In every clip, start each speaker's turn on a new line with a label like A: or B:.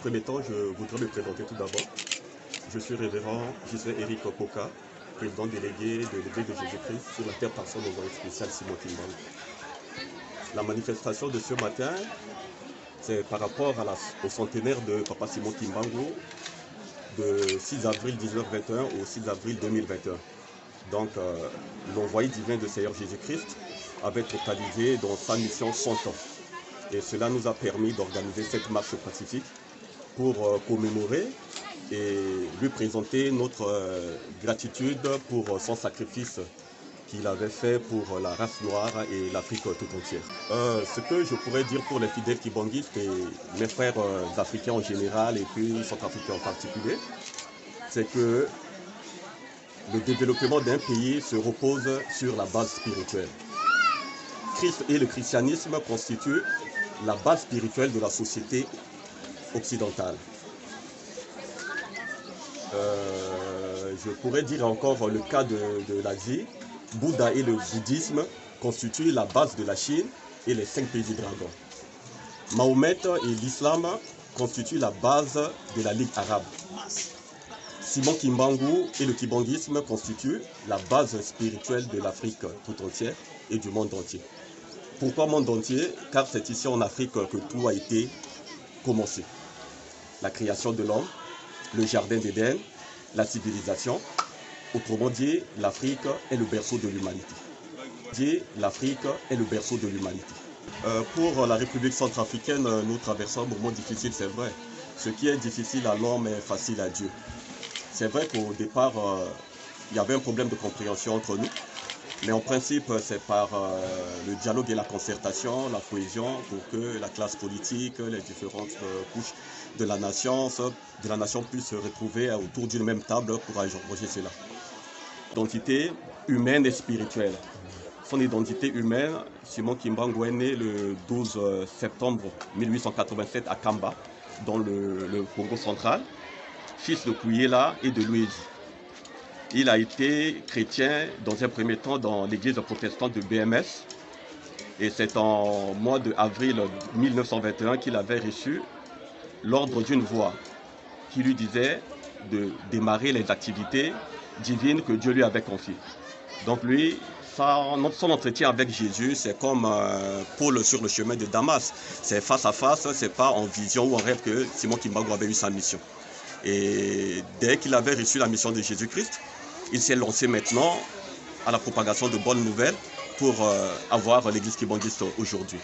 A: premier temps, je voudrais me présenter tout d'abord. Je suis révérend Gisèle Eric Koka, président délégué de l'Église de Jésus-Christ sur la terre personne au volet spécial Simon Kimbangu. La manifestation de ce matin, c'est par rapport au centenaire de Papa Simon Kimbangu, de 6 avril 1921 au 6 avril 2021. Donc, l'envoyé divin de Seigneur Jésus-Christ avait totalisé dans sa mission 100 ans. Et cela nous a permis d'organiser cette marche pacifique pour commémorer et lui présenter notre gratitude pour son sacrifice qu'il avait fait pour la race noire et l'Afrique tout entière. Ce que je pourrais dire pour les fidèles kibanguistes et mes frères africains en général et puis centrafricains en particulier, c'est que le développement d'un pays se repose sur la base spirituelle. Christ et le christianisme constituent la base spirituelle de la société occidentale. Je pourrais dire encore le cas de l'Asie. Bouddha et le bouddhisme constituent la base de la Chine et les 5 pays du dragon. Mahomet et l'islam constituent la base de la Ligue arabe. Simon Kimbangu et le kibanguisme constituent la base spirituelle de l'Afrique tout entière et du monde entier. Pourquoi monde entier? Car c'est ici en Afrique que tout a été commencé. La création de l'homme, le jardin d'Éden, la civilisation. Autrement dit, l'Afrique est le berceau de l'humanité. L'Afrique est le berceau de l'humanité. Pour la République centrafricaine, nous traversons un moment difficile, c'est vrai. Ce qui est difficile à l'homme est facile à Dieu. C'est vrai qu'au départ, il y avait un problème de compréhension entre nous. Mais en principe, c'est par le dialogue et la concertation, la cohésion, pour que la classe politique, les différentes couches de la nation puissent se retrouver autour d'une même table pour arranger cela. Identité humaine et spirituelle. Son identité humaine, Simon Kimbangu est né le 12 septembre 1887 à Kamba, dans le Congo central, fils de Kuyela et de Luigi. Il a été chrétien dans un premier temps dans l'église protestante de BMS. Et c'est en mois d'avril 1921 qu'il avait reçu l'ordre d'une voix qui lui disait de démarrer les activités divines que Dieu lui avait confiées. Donc lui, son entretien avec Jésus, c'est comme Paul sur le chemin de Damas. C'est face à face, c'est pas en vision ou en rêve que Simon Kimbangu avait eu sa mission. Et dès qu'il avait reçu la mission de Jésus-Christ, il s'est lancé maintenant à la propagation de bonnes nouvelles pour avoir l'église kibanguiste aujourd'hui.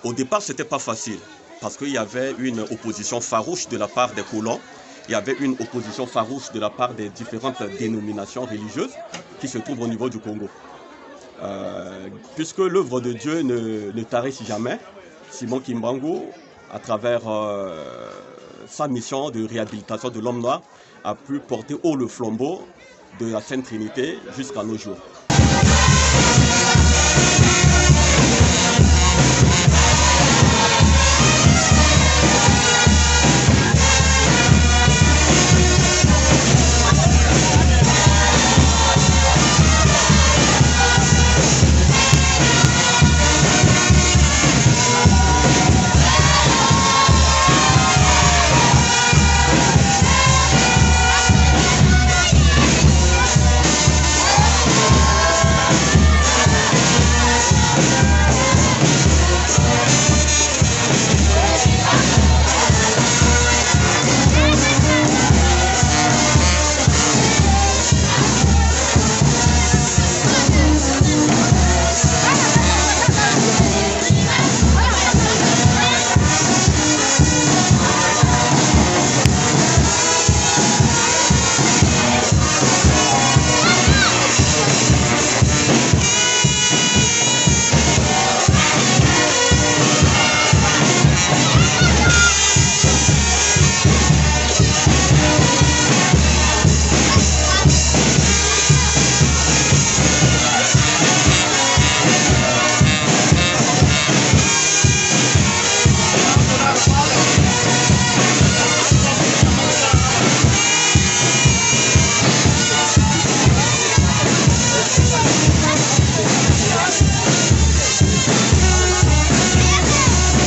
A: Au départ, ce n'était pas facile parce qu'il y avait une opposition farouche de la part des colons. Il y avait une opposition farouche de la part des différentes dénominations religieuses qui se trouvent au niveau du Congo. Puisque l'œuvre de Dieu ne tarisse jamais, Simon Kimbangu, à travers sa mission de réhabilitation de l'homme noir, a pu porter haut le flambeau de la Sainte Trinité jusqu'à nos jours.